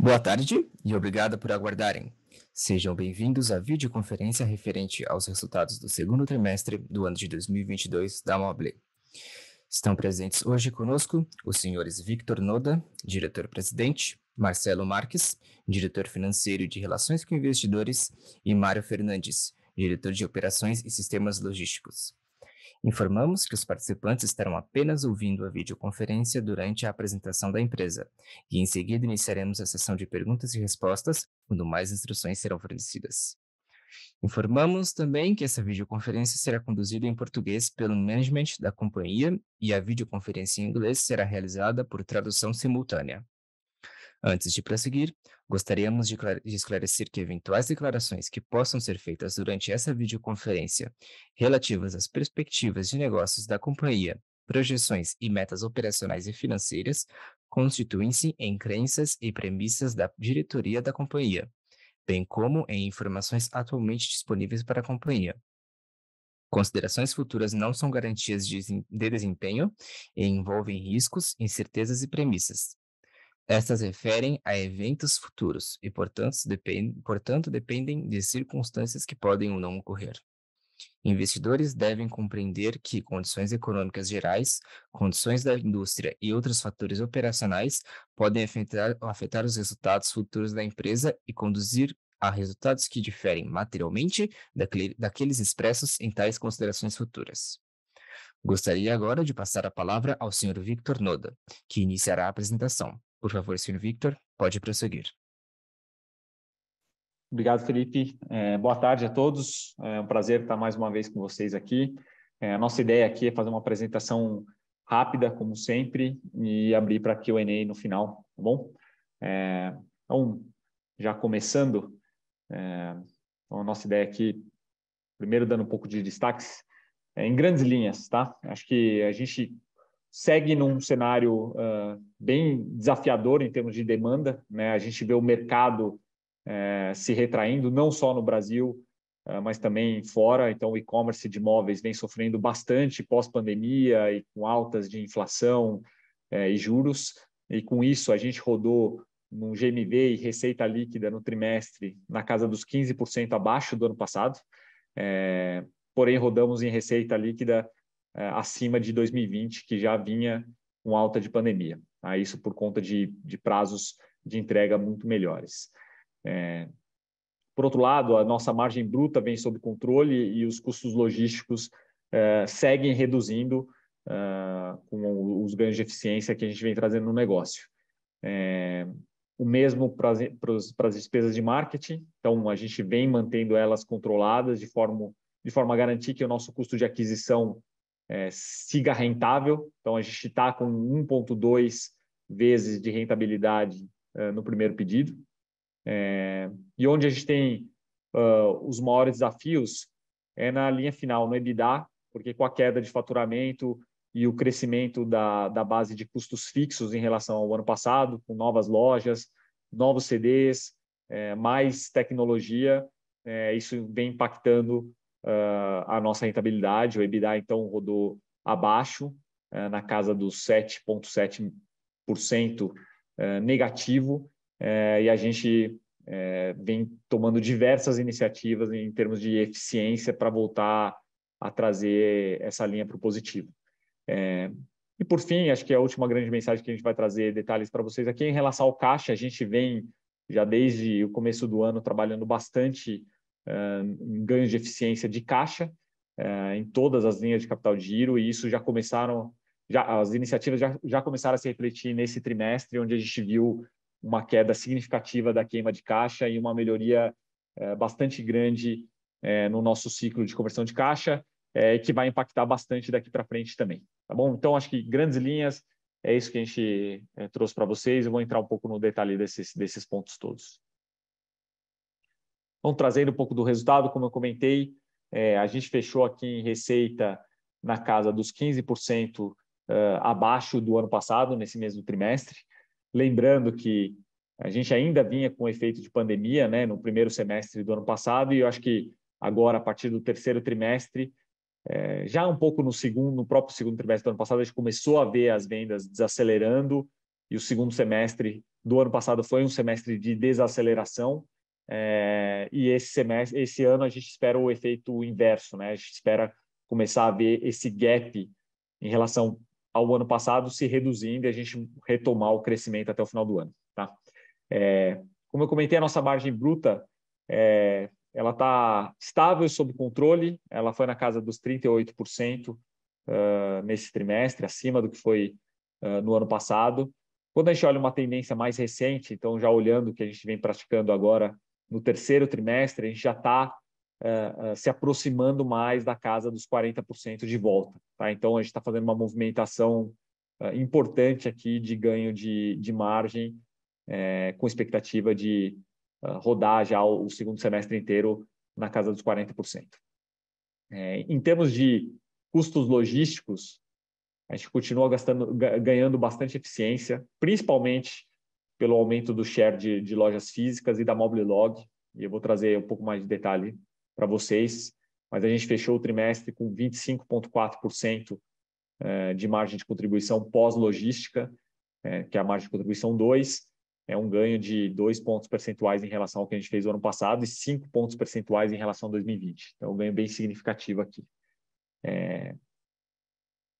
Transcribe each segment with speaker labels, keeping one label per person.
Speaker 1: Boa tarde e obrigado por aguardarem. Sejam bem-vindos à videoconferência referente aos resultados do segundo trimestre do ano de 2022 da Mobile. Estão presentes hoje conosco os senhores Victor Noda, diretor-presidente, Marcelo Marques, diretor financeiro e de Relações com Investidores, e Mário Fernandes, diretor de Operações e Sistemas Logísticos. Informamos que os participantes estarão apenas ouvindo a videoconferência durante a apresentação da empresa, e em seguida iniciaremos a sessão de perguntas e respostas, quando mais instruções serão fornecidas. Informamos também que essa videoconferência será conduzida em português pelo management da companhia e a videoconferência em inglês será realizada por tradução simultânea. Antes de prosseguir, gostaríamos de esclarecer que eventuais declarações que possam ser feitas durante essa videoconferência relativas às perspectivas de negócios da companhia, projeções e metas operacionais e financeiras constituem-se em crenças e premissas da diretoria da companhia, bem como em informações atualmente disponíveis para a companhia. Considerações futuras não são garantias de desempenho e envolvem riscos, incertezas e premissas. Estas referem a eventos futuros e, portanto, dependem de circunstâncias que podem ou não ocorrer. Investidores devem compreender que condições econômicas gerais, condições da indústria e outros fatores operacionais podem afetar os resultados futuros da empresa e conduzir a resultados que diferem materialmente daqueles expressos em tais considerações futuras. Gostaria agora de passar a palavra ao Sr. Victor Noda, que iniciará a apresentação. Por favor, Sr. Victor, pode prosseguir.
Speaker 2: Obrigado, Felipe. Boa tarde a todos. É um prazer estar mais uma vez com vocês aqui. A nossa ideia aqui é fazer uma apresentação rápida, como sempre, e abrir para Q&A no final, tá bom? Então, já começando, então a nossa ideia aqui, primeiro dando um pouco de destaques, em grandes linhas, tá? Acho que a gente segue num cenário bem desafiador em termos de demanda, né? A gente vê o mercado se retraindo, não só no Brasil, mas também fora. Então, o e-commerce de imóveis vem sofrendo bastante pós-pandemia e com altas de inflação e juros. E com isso, a gente rodou num GMV e receita líquida no trimestre na casa dos 15% abaixo do ano passado. Porém, rodamos em receita líquida acima de 2020, que já vinha com alta de pandemia. Isso por conta de prazos de entrega muito melhores. Por outro lado, a nossa margem bruta vem sob controle e os custos logísticos seguem reduzindo com os ganhos de eficiência que a gente vem trazendo no negócio. O mesmo para as despesas de marketing, então a gente vem mantendo elas controladas de forma a garantir que o nosso custo de aquisição siga rentável. Então a gente está com 1,2 vezes de rentabilidade no primeiro pedido. E onde a gente tem os maiores desafios é na linha final, no EBITDA, porque com a queda de faturamento e o crescimento da base de custos fixos em relação ao ano passado, com novas lojas, novos CDs, mais tecnologia, isso vem impactando a nossa rentabilidade. O EBITDA, então, rodou abaixo, na casa dos 7,7% negativo, e a gente vem tomando diversas iniciativas em termos de eficiência para voltar a trazer essa linha para o positivo. E por fim, acho que a última grande mensagem que a gente vai trazer detalhes para vocês aqui em relação ao caixa. A gente vem já desde o começo do ano trabalhando bastante em ganhos de eficiência de caixa em todas as linhas de capital de giro, e isso as iniciativas já começaram a se refletir nesse trimestre, onde a gente viu uma queda significativa da queima de caixa e uma melhoria bastante grande no nosso ciclo de conversão de caixa, que vai impactar bastante daqui para frente também. Tá bom? Então, acho que grandes linhas é isso que a gente trouxe para vocês. Eu vou entrar um pouco no detalhe desses pontos todos. Então, trazendo um pouco do resultado, como eu comentei, a gente fechou aqui em receita na casa dos 15% abaixo do ano passado, nesse mesmo trimestre. Lembrando que a gente ainda vinha com o efeito de pandemia, né, no primeiro semestre do ano passado, e eu acho que agora, a partir do terceiro trimestre, já um pouco no próprio segundo trimestre do ano passado, a gente começou a ver as vendas desacelerando e o segundo semestre do ano passado foi um semestre de desaceleração, e esse ano a gente espera o efeito inverso, né? A gente espera começar a ver esse gap em relação ao ano passado se reduzindo e a gente retomar o crescimento até o final do ano, tá? Como eu comentei, a nossa margem bruta, ela está estável e sob controle, ela foi na casa dos 38% nesse trimestre, acima do que foi no ano passado. Quando a gente olha uma tendência mais recente, então já olhando o que a gente vem praticando agora no terceiro trimestre, a gente já está se aproximando mais da casa dos 40% de volta, tá? Então a gente está fazendo uma movimentação importante aqui de ganho de margem, com expectativa de rodar já o segundo semestre inteiro na casa dos 40%. Em termos de custos logísticos, a gente continua ganhando bastante eficiência, principalmente pelo aumento do share de lojas físicas e da Mobililog, e eu vou trazer um pouco mais de detalhe para vocês, mas a gente fechou o trimestre com 25,4% de margem de contribuição pós-logística, que é a margem de contribuição 2, é um ganho de 2 pontos percentuais em relação ao que a gente fez no ano passado e 5 pontos percentuais em relação a 2020. Então, um ganho bem significativo aqui.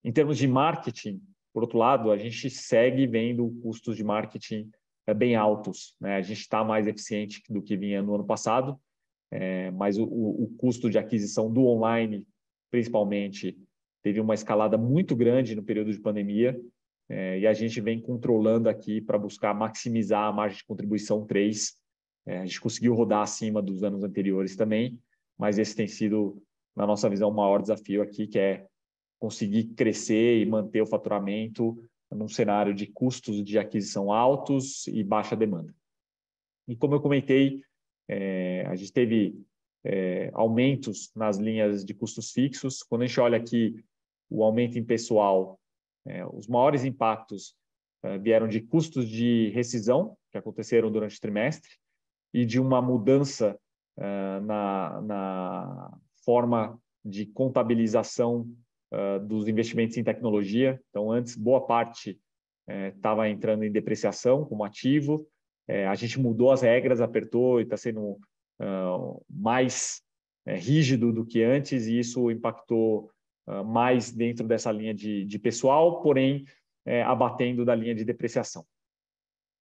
Speaker 2: Em termos de marketing, por outro lado, a gente segue vendo custos de marketing bem altos, né? A gente está mais eficiente do que vinha no ano passado, mas o custo de aquisição do online, principalmente, teve uma escalada muito grande no período de pandemia, e a gente vem controlando aqui para buscar maximizar a margem de contribuição 3. A gente conseguiu rodar acima dos anos anteriores também, mas esse tem sido, na nossa visão, o maior desafio aqui, que é conseguir crescer e manter o faturamento num cenário de custos de aquisição altos e baixa demanda. E como eu comentei, a gente teve aumentos nas linhas de custos fixos. Quando a gente olha aqui o aumento em pessoal, os maiores impactos vieram de custos de rescisão, que aconteceram durante o trimestre, e de uma mudança na forma de contabilização dos investimentos em tecnologia. Então, antes, boa parte estava entrando em depreciação como ativo. A gente mudou as regras, apertou e está sendo mais rígido do que antes, e isso impactou mais dentro dessa linha de pessoal, porém abatendo da linha de depreciação.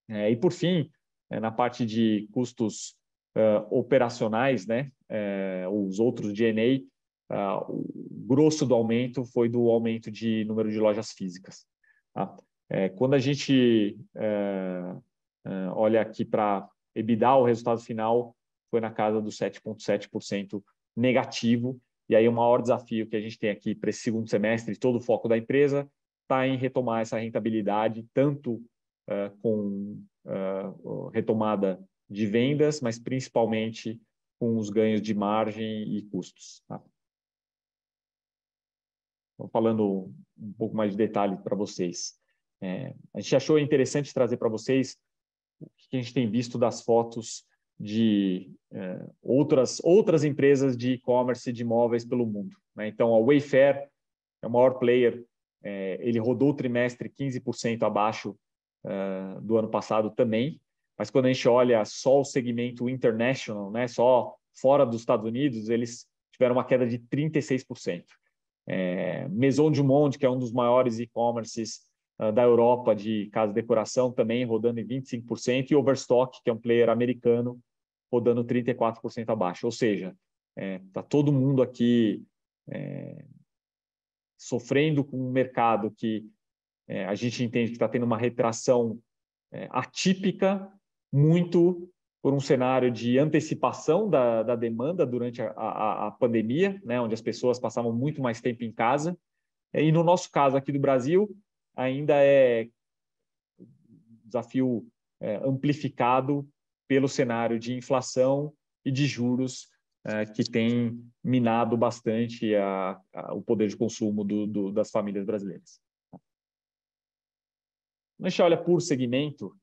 Speaker 2: E por fim, na parte de custos operacionais, né, os outros G&A, o grosso do aumento foi do aumento de número de lojas físicas. Tá? Quando a gente olha aqui para EBITDA, o resultado final foi na casa dos 7,7% negativo. E aí o maior desafio que a gente tem aqui para esse segundo semestre, todo o foco da empresa, está em retomar essa rentabilidade, tanto com retomada de vendas, mas principalmente com os ganhos de margem e custos. Tá? Então, falando um pouco mais de detalhe para vocês. A gente achou interessante trazer para vocês o que a gente tem visto das fotos de outras empresas de e-commerce de imóveis pelo mundo, né? Então, a Wayfair é o maior player, ele rodou o trimestre 15% abaixo do ano passado também, mas quando a gente olha só o segmento international, né, só fora dos Estados Unidos, eles tiveram uma queda de 36%. Maison du Monde, que é um dos maiores e-commerces da Europa de casa de decoração, também rodando em 25%, e Overstock, que é um player americano, rodando 34% abaixo. Ou seja, está todo mundo aqui sofrendo com um mercado que a gente entende que está tendo uma retração atípica, muito por um cenário de antecipação da demanda durante a pandemia, né, onde as pessoas passavam muito mais tempo em casa. E no nosso caso aqui do Brasil, ainda é desafio amplificado pelo cenário de inflação e de juros que tem minado bastante o poder de consumo das famílias brasileiras. Quando a gente olha por segmento,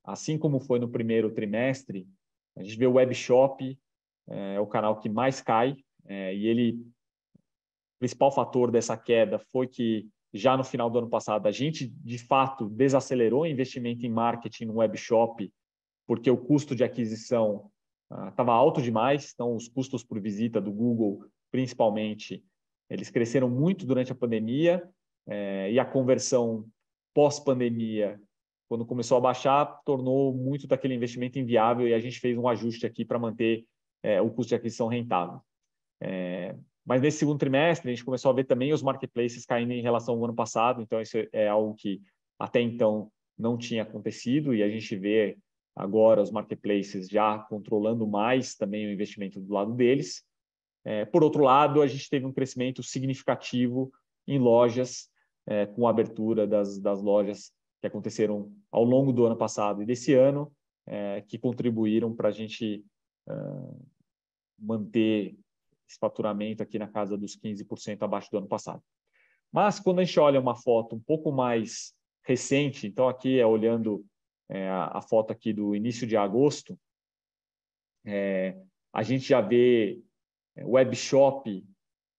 Speaker 2: assim como foi no primeiro trimestre, a gente vê o webshop, é o canal que mais cai, e o principal fator dessa queda foi que já no final do ano passado, a gente, de fato, desacelerou o investimento em marketing no webshop, porque o custo de aquisição estava alto demais, então os custos por visita do Google, principalmente, eles cresceram muito durante a pandemia, e a conversão pós-pandemia, quando começou a baixar, tornou muito daquele investimento inviável e a gente fez um ajuste aqui para manter o custo de aquisição rentável. Mas nesse segundo trimestre, a gente começou a ver também os marketplaces caindo em relação ao ano passado, então isso é algo que até então não tinha acontecido e a gente vê agora os marketplaces já controlando mais também o investimento do lado deles. Por outro lado, a gente teve um crescimento significativo em lojas, com a abertura das lojas que aconteceram ao longo do ano passado e desse ano, que contribuíram para a gente manter esse faturamento aqui na casa dos 15% abaixo do ano passado. Mas quando a gente olha uma foto um pouco mais recente, então aqui olhando a foto aqui do início de agosto, a gente já vê o webshop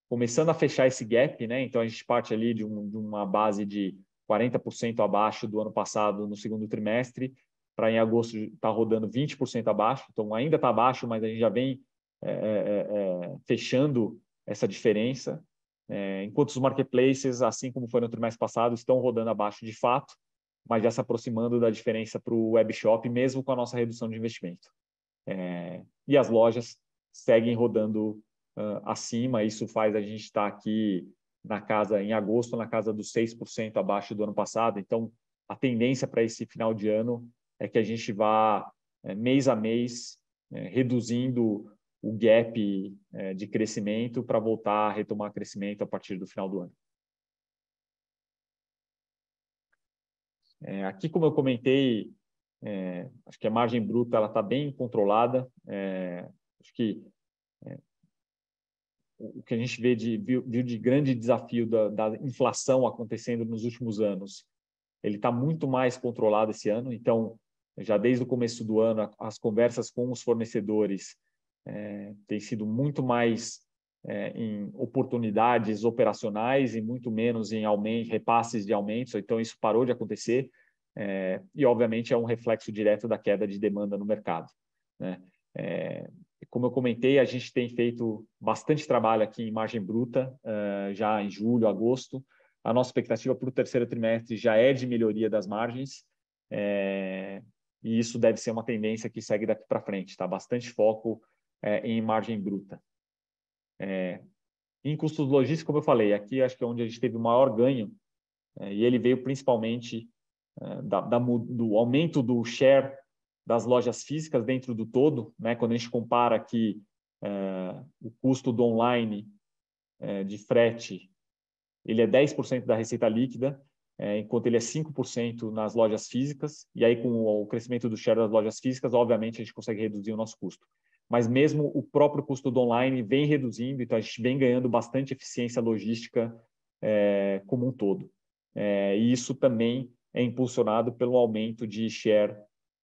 Speaker 2: começando a fechar esse gap, né? Então a gente parte ali de uma base de 40% abaixo do ano passado no segundo trimestre, para em agosto estar rodando 20% abaixo, então ainda está abaixo, mas a gente já vem fechando essa diferença, enquanto os marketplaces, assim como foi no trimestre passado, estão rodando abaixo de fato, mas já se aproximando da diferença para o webshop, mesmo com a nossa redução de investimento. E as lojas seguem rodando acima, isso faz a gente estar aqui em agosto, na casa dos 6% abaixo do ano passado, então a tendência para esse final de ano é que a gente vá mês a mês reduzindo o gap de crescimento para voltar a retomar crescimento a partir do final do ano. Aqui, como eu comentei, acho que a margem bruta está bem controlada. Acho que o que a gente viu de grande desafio da inflação acontecendo nos últimos anos, ele está muito mais controlado esse ano. Então, já desde o começo do ano, as conversas com os fornecedores têm sido muito mais em oportunidades operacionais e muito menos em repasses de aumentos. Então, isso parou de acontecer e, obviamente, é um reflexo direto da queda de demanda no mercado, né? Como eu comentei, a gente tem feito bastante trabalho aqui em margem bruta, já em julho, agosto. A nossa expectativa para o terceiro trimestre já é de melhoria das margens, e isso deve ser uma tendência que segue daqui para frente, tá? Bastante foco em margem bruta. Em custos logísticos, como eu falei, aqui acho que é onde a gente teve o maior ganho, e ele veio principalmente do aumento do share das lojas físicas dentro do todo, né? Quando a gente compara aqui o custo do online de frete, ele é 10% da receita líquida, enquanto ele é 5% nas lojas físicas, e aí com o crescimento do share das lojas físicas, obviamente a gente consegue reduzir o nosso custo. Mas mesmo o próprio custo do online vem reduzindo, então a gente vem ganhando bastante eficiência logística como um todo. E isso também é impulsionado pelo aumento de share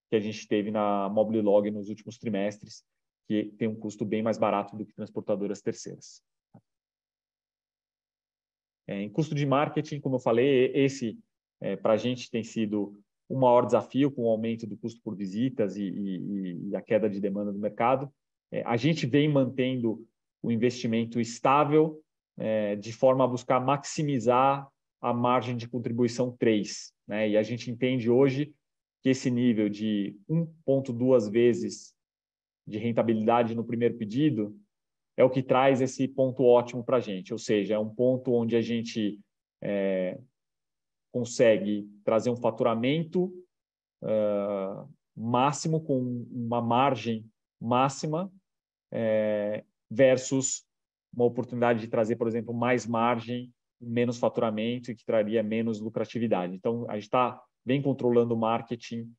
Speaker 2: que a gente teve na Mobililog nos últimos trimestres, que tem um custo bem mais barato do que transportadoras terceiras. Em custo de marketing, como eu falei, esse para a gente tem sido o maior desafio com o aumento do custo por visitas e a queda de demanda do mercado. A gente vem mantendo o investimento estável de forma a buscar maximizar a margem de contribuição 3, né? E a gente entende hoje que esse nível de 1,2 vezes de rentabilidade no primeiro pedido é o que traz esse ponto ótimo para a gente, ou seja, é um ponto onde a gente consegue trazer um faturamento máximo com uma margem máxima versus uma oportunidade de trazer, por exemplo, mais margem, menos faturamento e que traria menos lucratividade. Então, a gente está bem controlando o marketing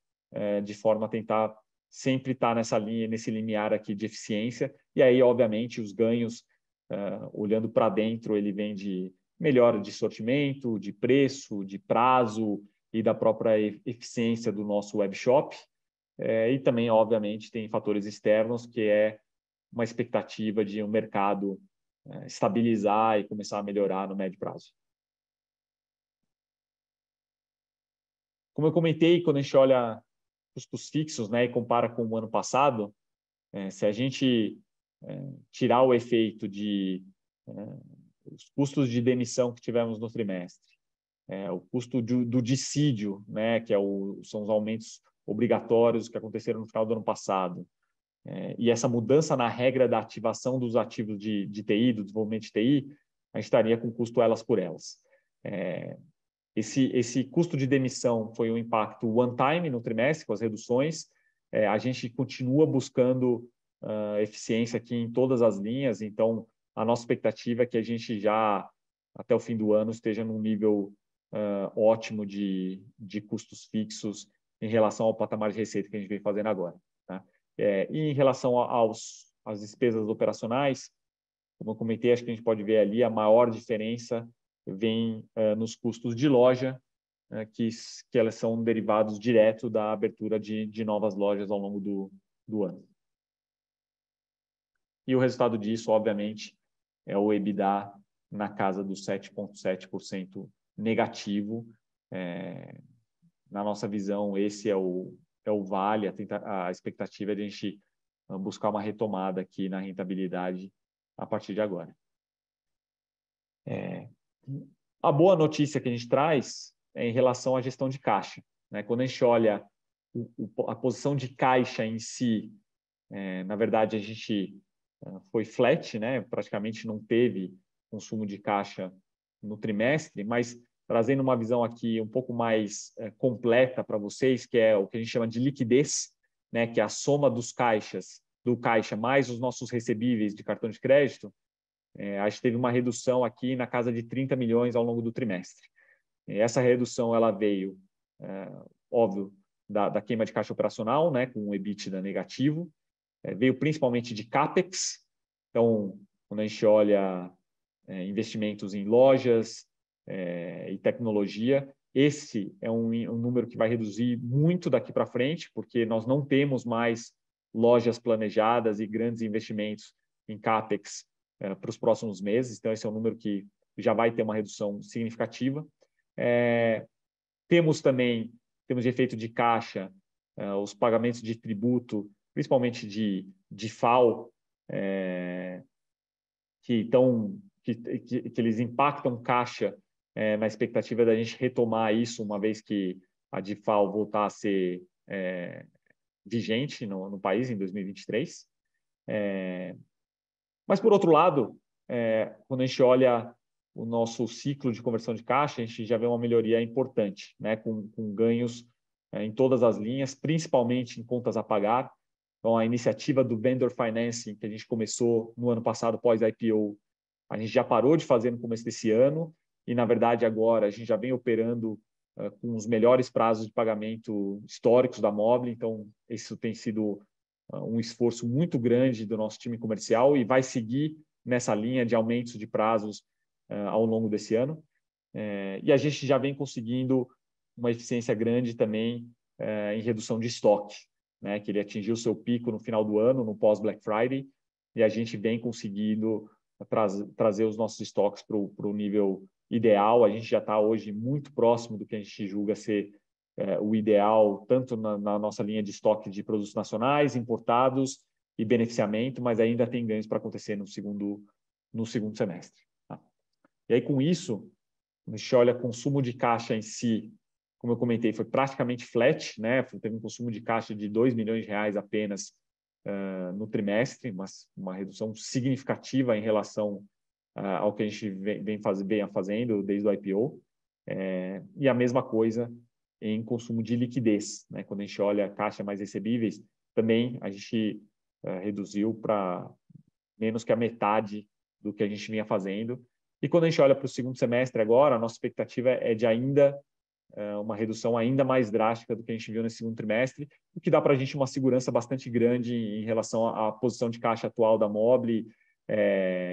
Speaker 2: de forma a tentar sempre estar nessa linha, nesse limiar aqui de eficiência. E aí, obviamente, os ganhos, olhando para dentro, ele vem de melhora de sortimento, de preço, de prazo e da própria eficiência do nosso webshop. E também, obviamente, tem fatores externos, que é uma expectativa de um mercado estabilizar e começar a melhorar no médio prazo. Como eu comentei, quando a gente olha custos fixos, né, e compara com o ano passado, se a gente tirar o efeito de os custos de demissão que tivemos no trimestre, o custo do dissídio, né, que são os aumentos obrigatórios que aconteceram no final do ano passado, e essa mudança na regra da ativação dos ativos de TI, do desenvolvimento de TI, a gente estaria com custo elas por elas. Esse custo de demissão foi um impacto one-time no trimestre, com as reduções. A gente continua buscando eficiência aqui em todas as linhas, então a nossa expectativa é que a gente já, até o fim do ano, esteja num nível ótimo de custos fixos em relação ao patamar de receita que a gente vem fazendo agora. Tá? E em relação às despesas operacionais, como eu comentei, acho que a gente pode ver ali a maior diferença vem nos custos de loja, que elas são derivados direto da abertura de novas lojas ao longo do ano. E o resultado disso, obviamente, é o EBITDA na casa dos 7,7% negativo. Na nossa visão, esse é o vale, a expectativa é de a gente buscar uma retomada aqui na rentabilidade a partir de agora. A boa notícia que a gente traz é em relação à gestão de caixa. Né? Quando a gente olha a posição de caixa em si, na verdade, a gente foi flat, né? Praticamente não teve consumo de caixa no trimestre, mas trazendo uma visão aqui um pouco mais completa para vocês, que é o que a gente chama de liquidez, né? Que é a soma do caixa mais os nossos recebíveis de cartão de crédito. A gente teve uma redução aqui na casa de 30 milhões ao longo do trimestre. Essa redução ela veio, óbvio, da queima de caixa operacional, né, com um EBITDA negativo, veio principalmente de CAPEX. Então, quando a gente olha investimentos em lojas e tecnologia, esse é um número que vai reduzir muito daqui para frente, porque nós não temos mais lojas planejadas e grandes investimentos em CAPEX para os próximos meses. Então, esse é um número que já vai ter uma redução significativa. Temos também, temos de efeito de caixa, os pagamentos de tributo, principalmente de FAO, que eles impactam caixa na expectativa da gente retomar isso, uma vez que a de FAO voltar a ser vigente no país em 2023. Mas, por outro lado, quando a gente olha o nosso ciclo de conversão de caixa, a gente já vê uma melhoria importante, né? com ganhos em todas as linhas, principalmente em contas a pagar. Então, a iniciativa do Vendor Financing, que a gente começou no ano passado, pós-IPO, a gente já parou de fazer no começo desse ano e, na verdade, agora a gente já vem operando com os melhores prazos de pagamento históricos da Mobile. Então, isso tem sido um esforço muito grande do nosso time comercial e vai seguir nessa linha de aumentos de prazos ao longo desse ano. E a gente já vem conseguindo uma eficiência grande também em redução de estoque, né? Que ele atingiu seu pico no final do ano, no pós-Black Friday, e a gente vem conseguindo trazer os nossos estoques para o nível ideal. A gente já está hoje muito próximo do que a gente julga ser o ideal, tanto na nossa linha de estoque de produtos nacionais, importados e beneficiamento, mas ainda tem ganhos para acontecer no segundo semestre. Tá? E aí, com isso, a gente olha consumo de caixa em si, como eu comentei, foi praticamente flat, né? Teve um consumo de caixa de R$2 milhões apenas no trimestre, mas uma redução significativa em relação ao que a gente vem fazendo desde o IPO. E a mesma coisa em consumo de liquidez, né? Quando a gente olha a caixa mais recebíveis, também a gente reduziu para menos que a metade do que a gente vinha fazendo. E quando a gente olha para o segundo semestre agora, a nossa expectativa é de ainda uma redução ainda mais drástica do que a gente viu nesse segundo trimestre, o que dá para a gente uma segurança bastante grande em relação à posição de caixa atual da Mobile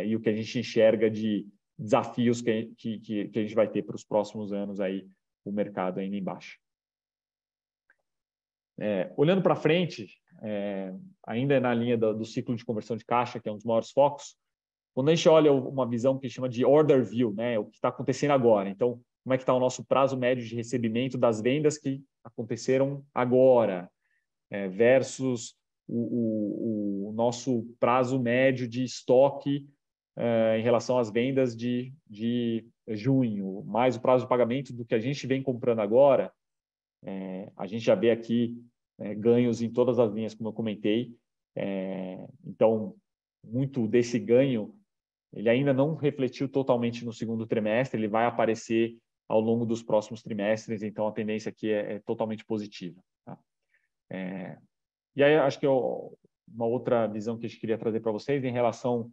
Speaker 2: e o que a gente enxerga de desafios que a gente vai ter para os próximos anos aí, o mercado ainda em baixa. Olhando para frente, ainda na linha do ciclo de conversão de caixa, que é um dos maiores focos, quando a gente olha uma visão que chama de order view, né, o que está acontecendo agora. Então, como é que está o nosso prazo médio de recebimento das vendas que aconteceram agora, versus o nosso prazo médio de estoque em relação às vendas de junho, mais o prazo de pagamento do que a gente vem comprando agora. A gente já vê aqui ganhos em todas as linhas, como eu comentei. Então, muito desse ganho, ele ainda não refletiu totalmente no segundo trimestre, ele vai aparecer ao longo dos próximos trimestres, então a tendência aqui é totalmente positiva. Tá? E aí, acho que uma outra visão que a gente queria trazer para vocês em relação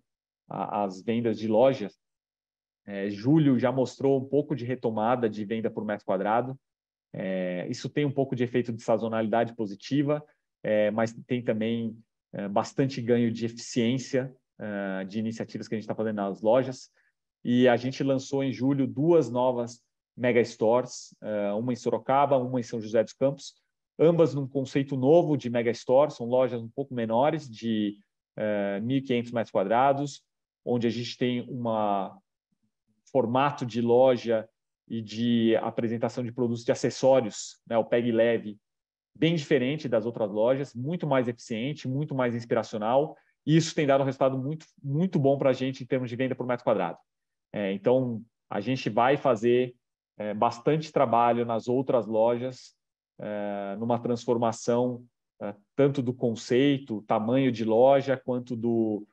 Speaker 2: às vendas de lojas, julho já mostrou um pouco de retomada de venda por metro quadrado. Isso tem um pouco de efeito de sazonalidade positiva, mas tem também bastante ganho de eficiência de iniciativas que a gente está fazendo nas lojas. E a gente lançou em julho 2 novas mega stores, uma em Sorocaba, uma em São José dos Campos, ambas num conceito novo de mega store, são lojas um pouco menores, de 1.500 metros quadrados, onde a gente tem um formato de loja e de apresentação de produtos de acessórios, o Peg Leve, bem diferente das outras lojas, muito mais eficiente, muito mais inspiracional, e isso tem dado um resultado muito, muito bom para a gente em termos de venda por metro quadrado. Então, a gente vai fazer bastante trabalho nas outras lojas, numa transformação tanto do conceito, tamanho de loja, quanto do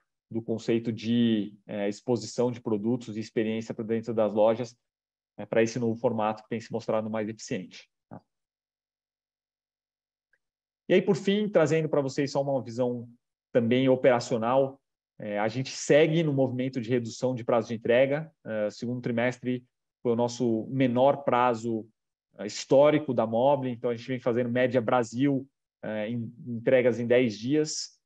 Speaker 2: conceito de exposição de produtos e experiência para dentro das lojas, para esse novo formato que tem se mostrado mais eficiente. Tá? E aí, por fim, trazendo para vocês só uma visão também operacional, a gente segue no movimento de redução de prazo de entrega. Segundo trimestre foi o nosso menor prazo histórico da Mobile, então a gente vem fazendo média Brasil entregas em 10 dias.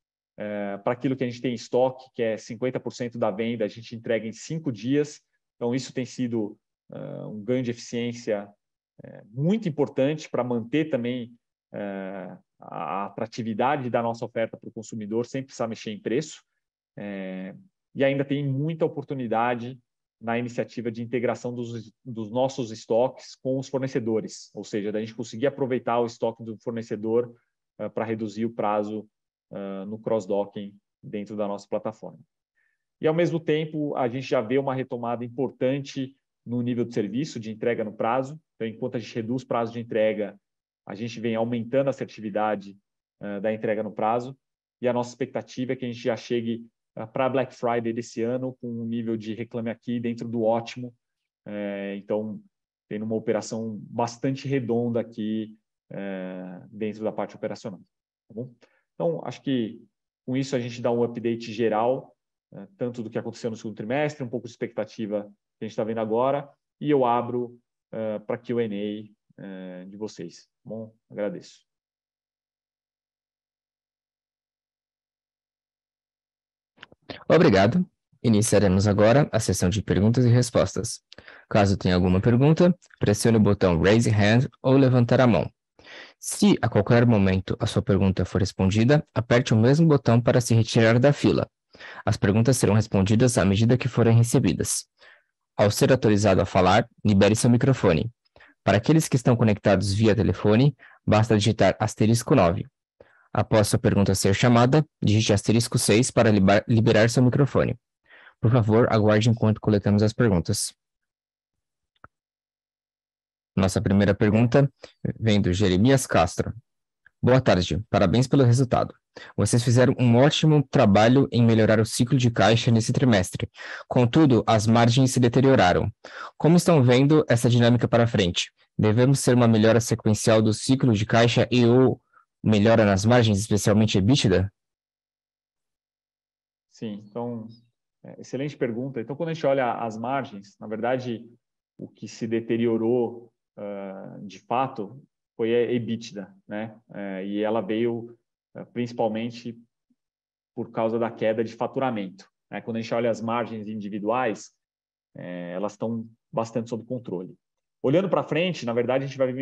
Speaker 2: Para aquilo que a gente tem em estoque, que é 50% da venda, a gente entrega em 5 dias. Então, isso tem sido um ganho de eficiência muito importante para manter também a atratividade da nossa oferta para o consumidor, sem precisar mexer em preço. E ainda tem muita oportunidade na iniciativa de integração dos nossos estoques com os fornecedores, ou seja, da gente conseguir aproveitar o estoque do fornecedor para reduzir o prazo no cross-docking dentro da nossa plataforma. E, ao mesmo tempo, a gente já vê uma retomada importante no nível de serviço, de entrega no prazo. Então, enquanto a gente reduz o prazo de entrega, a gente vem aumentando a assertividade da entrega no prazo. E a nossa expectativa é que a gente já chegue para Black Friday desse ano com um nível de Reclame Aqui dentro do ótimo. Então, tem uma operação bastante redonda aqui dentro da parte operacional. Tá bom? Então, acho que com isso a gente dá um update geral, tanto do que aconteceu no segundo trimestre, um pouco de expectativa que a gente está vendo agora, e eu abro para Q&A de vocês. Tá bom? Agradeço.
Speaker 1: Obrigado. Iniciaremos agora a sessão de perguntas e respostas. Caso tenha alguma pergunta, pressione o botão Raise Hand ou levantar a mão. Se a qualquer momento a sua pergunta for respondida, aperte o mesmo botão para se retirar da fila. As perguntas serão respondidas à medida que forem recebidas. Ao ser autorizado a falar, libere seu microfone. Para aqueles que estão conectados via telefone, basta digitar *9. Após sua pergunta ser chamada, digite *6 para liberar seu microfone. Por favor, aguarde enquanto coletamos as perguntas. Nossa primeira pergunta vem do Jeremias Castro. Boa tarde, parabéns pelo resultado. Vocês fizeram um ótimo trabalho em melhorar o ciclo de caixa nesse trimestre. Contudo, as margens se deterioraram. Como estão vendo essa dinâmica para frente? Devemos ter uma melhora sequencial do ciclo de caixa ou melhora nas margens, especialmente EBITDA?
Speaker 2: Sim, então, excelente pergunta. Então, quando a gente olha as margens, na verdade, o que se deteriorou de fato foi a EBITDA, né? E ela veio principalmente por causa da queda de faturamento. Quando a gente olha as margens individuais, elas estão bastante sob controle. Olhando para frente, na verdade, a gente vai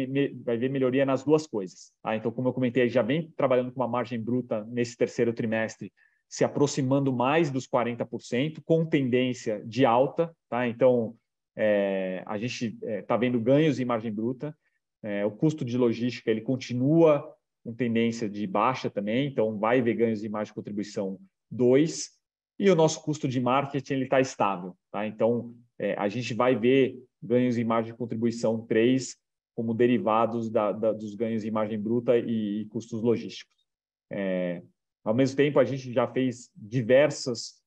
Speaker 2: ver melhoria nas duas coisas. Então, como eu comentei, já vem trabalhando com uma margem bruta nesse terceiro trimestre, se aproximando mais dos 40%, com tendência de alta. Então, a gente está vendo ganhos em margem bruta. O custo de logística ele continua com tendência de baixa também, então vai ver ganhos em margem de contribuição 2, e o nosso custo de marketing ele está estável. Tá? Então, a gente vai ver ganhos em margem de contribuição 3 como derivados dos ganhos em margem bruta e custos logísticos. Ao mesmo tempo, a gente já fez diversas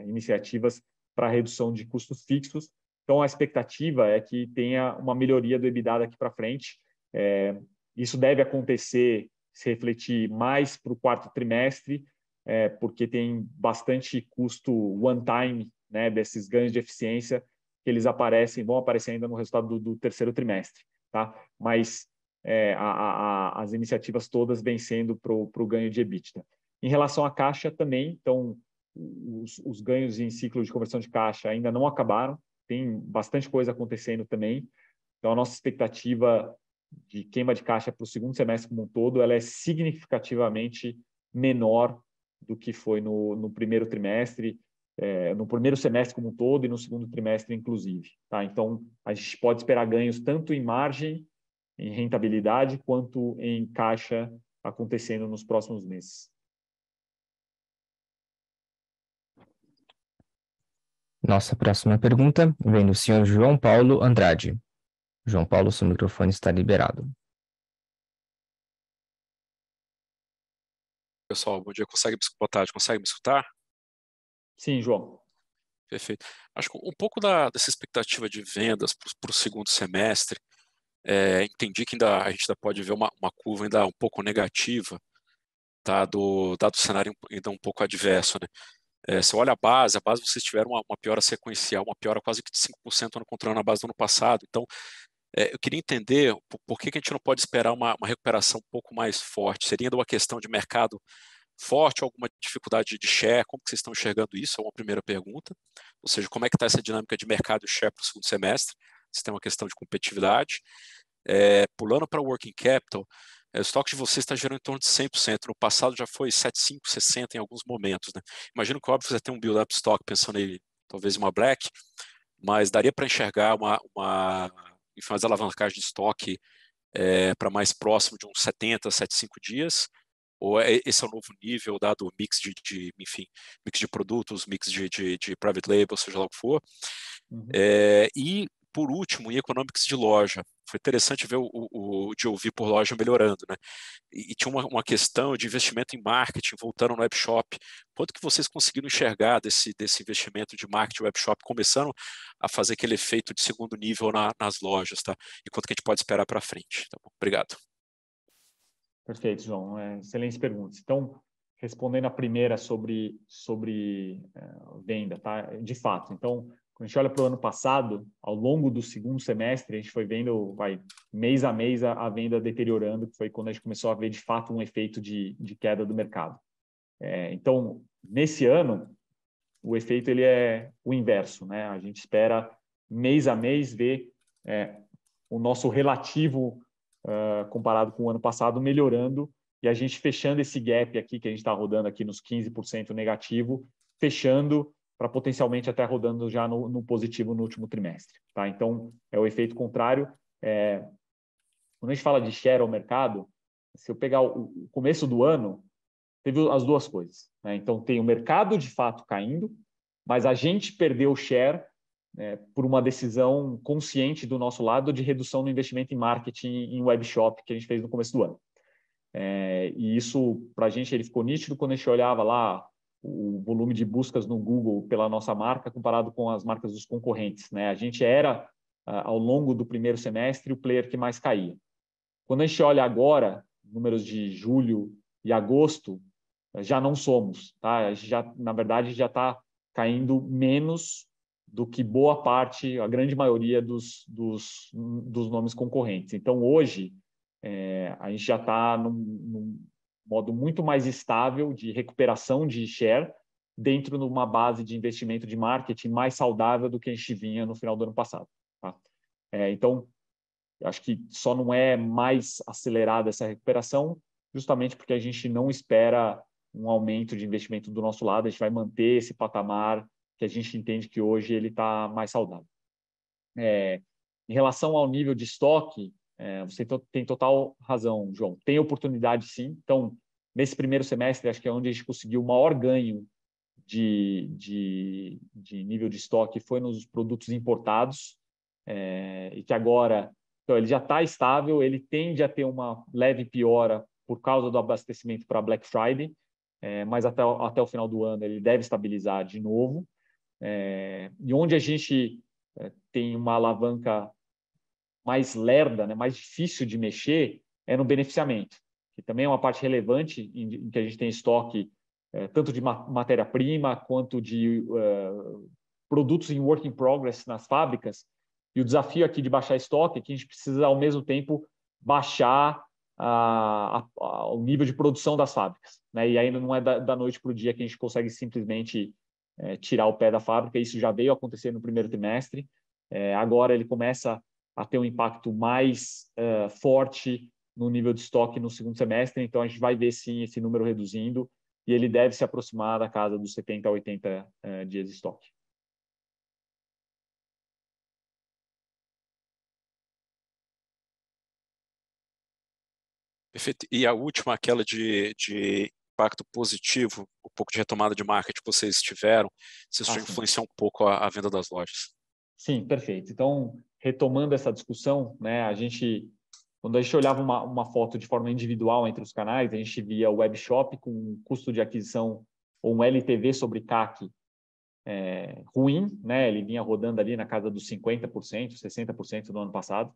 Speaker 2: iniciativas para redução de custos fixos. Então, a expectativa é que tenha uma melhoria do EBITDA daqui para frente. Isso deve acontecer, se refletir mais para o quarto trimestre, porque tem bastante custo one-time, né, desses ganhos de eficiência que eles vão aparecer ainda no resultado do terceiro trimestre. Tá? Mas as iniciativas todas vêm sendo para o ganho de EBITDA. Em relação à caixa também, então, os ganhos em ciclo de conversão de caixa ainda não acabaram, tem bastante coisa acontecendo também. Então, a nossa expectativa de queima de caixa para o segundo semestre como um todo, ela é significativamente menor do que foi no primeiro trimestre, no primeiro semestre como um todo e no segundo trimestre, inclusive. Tá? Então, a gente pode esperar ganhos tanto em margem, em rentabilidade, quanto em caixa acontecendo nos próximos meses.
Speaker 1: Nossa próxima pergunta vem do senhor João Paulo Andrade. João Paulo, seu microfone está liberado.
Speaker 3: Pessoal, bom dia. Boa tarde, consegue me escutar?
Speaker 2: Sim, João.
Speaker 3: Perfeito. Acho que um pouco dessa expectativa de vendas para o segundo semestre, entendi que a gente ainda pode ver uma curva ainda um pouco negativa, tá, dado o cenário ainda um pouco adverso, né? Se olha a base vocês tiveram uma piora sequencial, uma piora quase que de 5% no controle na base do ano passado. Então, eu queria entender por que a gente não pode esperar uma recuperação um pouco mais forte. Seria ainda uma questão de mercado forte, alguma dificuldade de share? Como que vocês estão enxergando isso? É uma primeira pergunta. Ou seja, como é que está essa dinâmica de mercado e share para o segundo semestre? Se tem uma questão de competitividade. Pulando para o working capital, o estoque de vocês está gerando em torno de 100%. No passado já foi 75%, 60% em alguns momentos. Né? Imagino que, óbvio, você tem um build-up stock pensando em talvez uma black, mas daria para enxergar enfim, as alavancagens de estoque para mais próximo de uns 70, 75 dias, ou esse é o novo nível, dado o mix enfim, mix de produtos, mix de private label, seja lá o que for.
Speaker 2: Uhum.
Speaker 3: E, por último, em economics de loja. Foi interessante ver o GOV por loja melhorando, né? E tinha uma questão de investimento em marketing, voltando no webshop. Quanto que vocês conseguiram enxergar desse investimento de marketing webshop, começando a fazer aquele efeito de segundo nível nas lojas, tá? E quanto que a gente pode esperar para frente? Tá bom? Obrigado.
Speaker 2: Perfeito, João. Excelentes perguntas. Então, respondendo a primeira sobre venda, tá? De fato. Então, quando a gente olha para o ano passado, ao longo do segundo semestre, a gente foi vendo, mês a mês, a venda deteriorando, que foi quando a gente começou a ver, de fato, um efeito de queda do mercado. Então, nesse ano, o efeito ele é o inverso, né? A gente espera, mês a mês, ver o nosso relativo comparado com o ano passado, melhorando, e a gente fechando esse gap aqui, que a gente está rodando aqui nos 15% negativo, fechando para potencialmente até rodando já no positivo no último trimestre. Tá? Então, é o efeito contrário. Quando a gente fala de share ao mercado, se eu pegar o começo do ano, teve as duas coisas. Né? Então, tem o mercado de fato caindo, mas a gente perdeu share por uma decisão consciente do nosso lado de redução no investimento em marketing em webshop que a gente fez no começo do ano. E isso, para a gente, ele ficou nítido quando a gente olhava lá o volume de buscas no Google pela nossa marca comparado com as marcas dos concorrentes. Né? A gente era, ao longo do primeiro semestre, o player que mais caía. Quando a gente olha agora, números de julho e agosto, já não somos. Tá? A gente já, na verdade, já está caindo menos do que boa parte, a grande maioria dos nomes concorrentes. Então, hoje, a gente já está num modo muito mais estável de recuperação de share dentro de uma base de investimento de marketing mais saudável do que a gente vinha no final do ano passado. Tá? Então, acho que só não é mais acelerada essa recuperação justamente porque a gente não espera um aumento de investimento do nosso lado, a gente vai manter esse patamar que a gente entende que hoje ele está mais saudável. Em relação ao nível de estoque, você tem total razão, João. Tem oportunidade, sim. Então, nesse primeiro semestre, acho que é onde a gente conseguiu o maior ganho de nível de estoque foi nos produtos importados, e que agora então, ele já está estável, ele tende a ter uma leve piora por causa do abastecimento para Black Friday, mas até o final do ano ele deve estabilizar de novo. E onde a gente tem uma alavanca mais lerda, né, mais difícil de mexer, é no beneficiamento, que também é uma parte relevante em que a gente tem estoque tanto de matéria-prima quanto de produtos em work in progress nas fábricas. E o desafio aqui de baixar estoque é que a gente precisa, ao mesmo tempo, baixar o nível de produção das fábricas, né? E ainda não é da noite para o dia que a gente consegue simplesmente tirar o pé da fábrica. Isso já veio acontecer no primeiro trimestre. Agora ele começa a ter um impacto mais forte no nível de estoque no segundo semestre. Então, a gente vai ver, sim, esse número reduzindo e ele deve se aproximar da casa dos 70 a 80 dias de estoque.
Speaker 3: Perfeito. E a última, aquela de impacto positivo, um pouco de retomada de marketing que vocês tiveram, se isso influenciar um pouco a venda das lojas.
Speaker 2: Sim, perfeito. Então, retomando essa discussão, né, quando a gente olhava uma foto de forma individual entre os canais, a gente via o webshop com um custo de aquisição ou um LTV sobre CAC ruim, né? Ele vinha rodando ali na casa dos 50%, 60% no ano passado.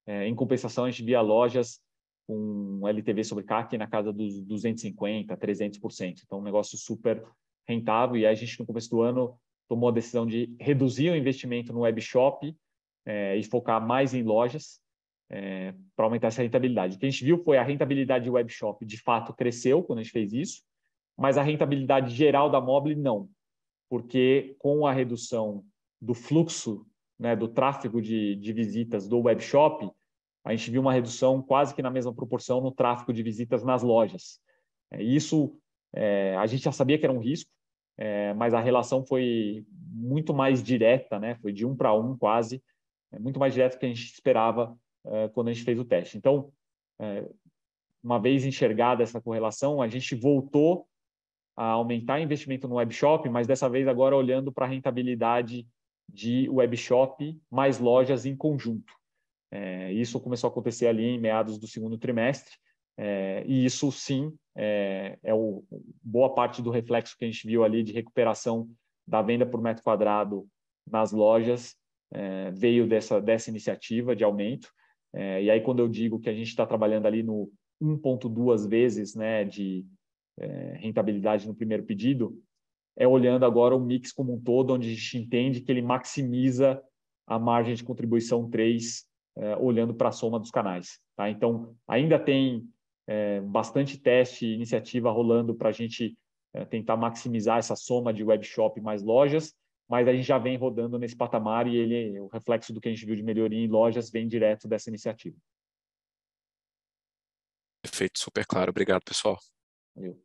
Speaker 2: Em compensação, a gente via lojas com um LTV sobre CAC na casa dos 250%, 300%. Então, um negócio super rentável. E aí a gente, no começo do ano, tomou a decisão de reduzir o investimento no webshop e focar mais em lojas para aumentar essa rentabilidade. O que a gente viu foi a rentabilidade do webshop, de fato, cresceu quando a gente fez isso, mas a rentabilidade geral da Mobile não, porque com a redução do fluxo, né, do tráfego de visitas do webshop, a gente viu uma redução quase que na mesma proporção no tráfego de visitas nas lojas. Isso a gente já sabia que era um risco, mas a relação foi muito mais direta, né? Foi de 1 para 1 quase, muito mais direta do que a gente esperava quando a gente fez o teste. Então, uma vez enxergada essa correlação, a gente voltou a aumentar investimento no webshop, mas dessa vez agora olhando para a rentabilidade de webshop mais lojas em conjunto. Isso começou a acontecer ali em meados do segundo trimestre, e isso sim boa parte do reflexo que a gente viu ali de recuperação da venda por metro quadrado nas lojas veio dessa iniciativa de aumento. E aí quando eu digo que a gente está trabalhando ali no 1,2 vezes, né, de rentabilidade no primeiro pedido, olhando agora o mix como um todo, onde a gente entende que ele maximiza a margem de contribuição 3, olhando para a soma dos canais. Tá? Então, ainda tem bastante teste e iniciativa rolando para a gente tentar maximizar essa soma de webshop mais lojas, mas a gente já vem rodando nesse patamar e o reflexo do que a gente viu de melhoria em lojas vem direto dessa iniciativa.
Speaker 3: Perfeito, super claro. Obrigado, pessoal.
Speaker 2: Valeu.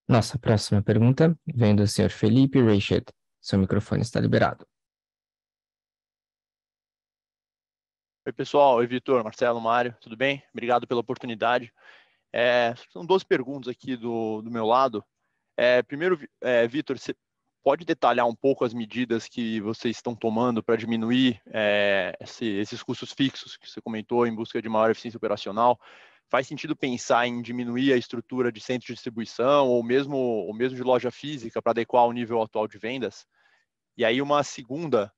Speaker 1: Nossa próxima pergunta vem do Sr. Felipe Reichert. Seu microfone está liberado.
Speaker 4: Oi, pessoal. Oi, Vitor, Marcelo, Mário. Tudo bem? Obrigado pela oportunidade. São 2 perguntas aqui do meu lado. Primeiro, Vitor, você pode detalhar um pouco as medidas que vocês estão tomando para diminuir esses custos fixos que você comentou em busca de maior eficiência operacional? Faz sentido pensar em diminuir a estrutura de centro de distribuição ou mesmo de loja física para adequar ao nível atual de vendas? E aí uma segunda,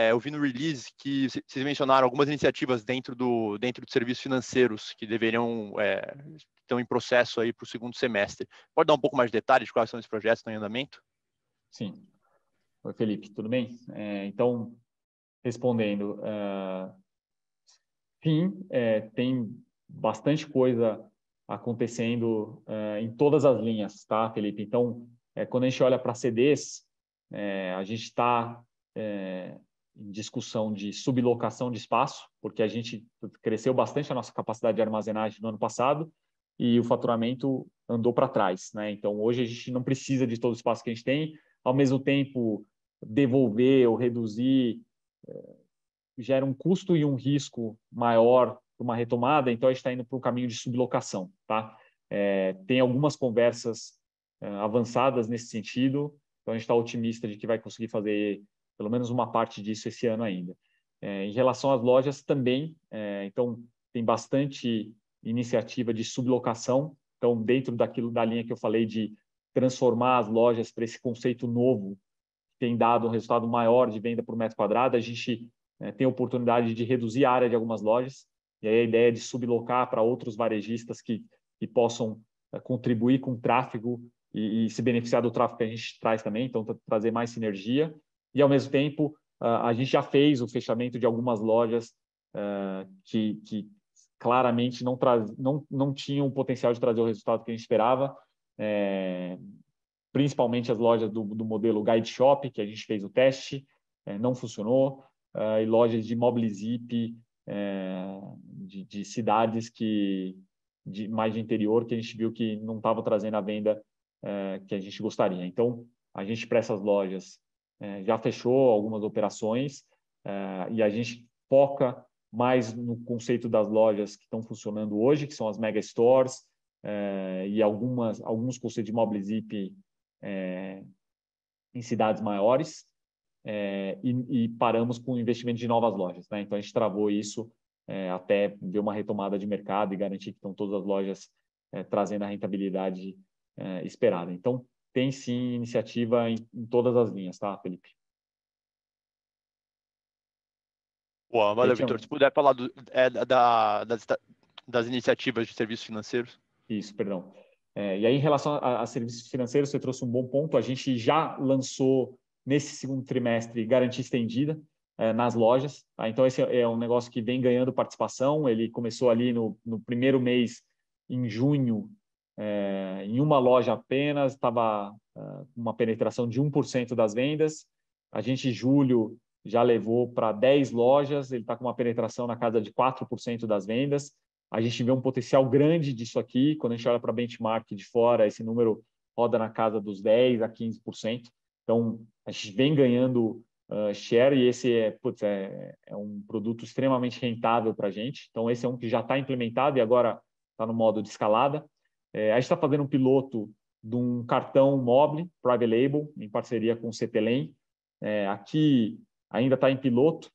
Speaker 4: eu vi no release que vocês mencionaram algumas iniciativas dentro de serviços financeiros que estão em processo aí para o segundo semestre. Pode dar um pouco mais de detalhes de quais são esses projetos que estão em andamento?
Speaker 2: Sim. Oi, Felipe, tudo bem? Então, respondendo, sim, tem bastante coisa acontecendo em todas as linhas, tá, Felipe? Então, quando a gente olha para CDs, a gente está em discussão de sublocação de espaço, porque a gente cresceu bastante a nossa capacidade de armazenagem no ano passado, e o faturamento andou para trás, né? Então, hoje a gente não precisa de todo o espaço que a gente tem, ao mesmo tempo, devolver ou reduzir gera um custo e um risco maior para uma retomada, então a gente está indo para o caminho de sublocação, tá? Tem algumas conversas avançadas nesse sentido, então a gente está otimista de que vai conseguir fazer pelo menos uma parte disso esse ano ainda. Em relação às lojas também, então tem bastante iniciativa de sublocação, então dentro da linha que eu falei de transformar as lojas para esse conceito novo, que tem dado um resultado maior de venda por metro quadrado, a gente tem a oportunidade de reduzir a área de algumas lojas, e aí a ideia é de sublocar para outros varejistas que possam contribuir com o tráfego e se beneficiar do tráfego que a gente traz também, então trazer mais sinergia. E, ao mesmo tempo, a gente já fez o fechamento de algumas lojas que claramente não tinham o potencial de trazer o resultado que a gente esperava, principalmente as lojas do modelo Guide Shop, que a gente fez o teste, não funcionou, e lojas de Mobile Zip, de cidades mais de interior, que a gente viu que não estava trazendo a venda que a gente gostaria. Então, a gente, para essas lojas, já fechou algumas operações e a gente foca mais no conceito das lojas que estão funcionando hoje, que são as mega stores, e alguns conceitos de Mobile Zip em cidades maiores, e paramos com o investimento de novas lojas, né? Então, a gente travou isso até ver uma retomada de mercado e garantir que estão todas as lojas trazendo a rentabilidade esperada. Então, tem sim iniciativa em todas as linhas, tá, Felipe?
Speaker 4: Boa, valeu, Vitor. Se puder falar das iniciativas de serviços financeiros.
Speaker 2: Isso, perdão. E aí, em relação a serviços financeiros, você trouxe um bom ponto. A gente já lançou, nesse segundo trimestre, garantia estendida nas lojas. Tá? Então, esse é um negócio que vem ganhando participação. Ele começou ali no primeiro mês, em junho, em uma loja apenas, estava com uma penetração de 1% das vendas. A gente, em julho, já levou para 10 lojas, ele está com uma penetração na casa de 4% das vendas. A gente vê um potencial grande disso aqui. Quando a gente olha para benchmark de fora, esse número roda na casa dos 10% a 15%. Então, a gente vem ganhando share e esse é um produto extremamente rentável para a gente. Então, esse é um que já está implementado e agora está no modo de escalada. A gente está fazendo um piloto de um cartão mobile, private label, em parceria com o CPLEM. Aqui ainda está em piloto,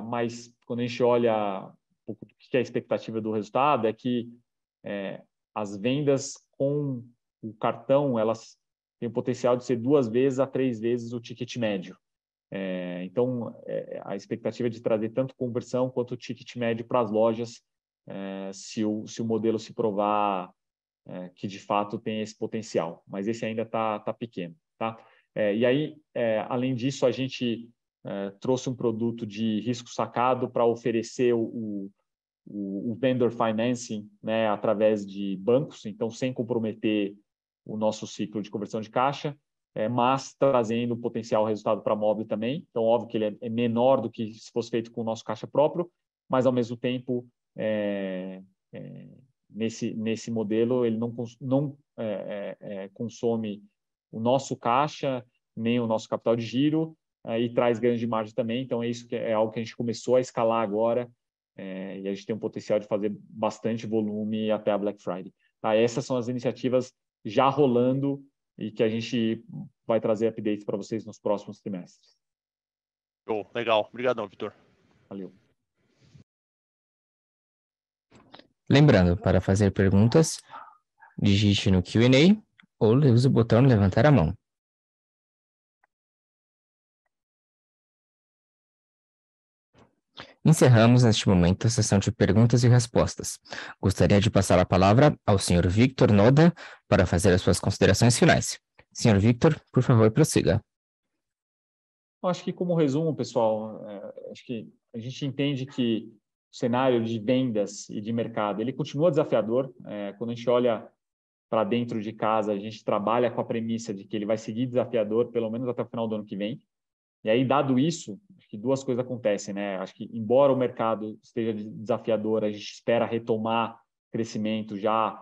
Speaker 2: mas quando a gente olha o que é a expectativa do resultado, é que as vendas com o cartão, elas têm o potencial de ser 2 vezes a 3 vezes o ticket médio. Então, a expectativa é de trazer tanto conversão quanto o ticket médio para as lojas, se o modelo se provar que de fato tem esse potencial, mas esse ainda está pequeno, tá? E aí, além disso, a gente trouxe um produto de risco sacado para oferecer o vendor financing, né, através de bancos, então sem comprometer o nosso ciclo de conversão de caixa, mas trazendo potencial resultado para móvel também. Então, óbvio que ele é menor do que se fosse feito com o nosso caixa próprio, mas ao mesmo tempo nesse modelo ele não consome o nosso caixa nem o nosso capital de giro e traz ganhos de margem também. Então, isso que é algo que a gente começou a escalar agora e a gente tem um potencial de fazer bastante volume até a Black Friday. Tá? Essas são as iniciativas já rolando e que a gente vai trazer updates para vocês nos próximos trimestres.
Speaker 4: Legal. Obrigadão, Vitor.
Speaker 2: Valeu.
Speaker 1: Lembrando, para fazer perguntas, digite no Q&A ou use o botão levantar a mão. Encerramos neste momento a sessão de perguntas e respostas. Gostaria de passar a palavra ao Sr. Victor Noda para fazer as suas considerações finais. Sr. Victor, por favor, prossiga.
Speaker 2: Acho que como resumo, pessoal, acho que a gente entende que o cenário de vendas e de mercado, ele continua desafiador. Quando a gente olha para dentro de casa, a gente trabalha com a premissa de que ele vai seguir desafiador pelo menos até o final do ano que vem. E aí, dado isso, acho que 2 coisas acontecem, né? Acho que, embora o mercado esteja desafiador, a gente espera retomar crescimento já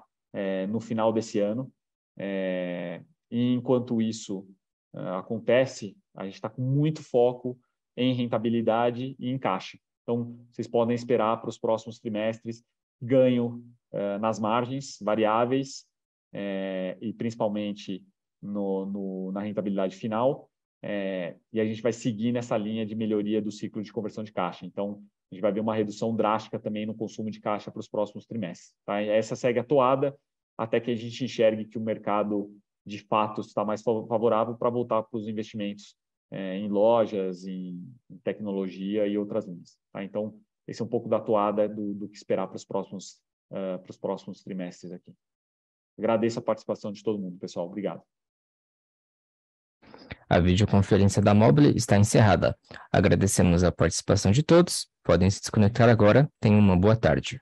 Speaker 2: no final desse ano. E enquanto isso acontece, a gente está com muito foco em rentabilidade e em caixa. Então, vocês podem esperar para os próximos trimestres ganho nas margens variáveis e principalmente na rentabilidade final. E a gente vai seguir nessa linha de melhoria do ciclo de conversão de caixa. Então, a gente vai ver uma redução drástica também no consumo de caixa para os próximos trimestres. Tá? E essa segue a toada até que a gente enxergue que o mercado, de fato, está mais favorável para voltar para os investimentos em lojas, em tecnologia e outras linhas. Tá? Então, esse é um pouco da toada do que esperar para os próximos trimestres aqui. Agradeço a participação de todo mundo, pessoal. Obrigado.
Speaker 1: A videoconferência da Mobile está encerrada. Agradecemos a participação de todos. Podem se desconectar agora. Tenham uma boa tarde.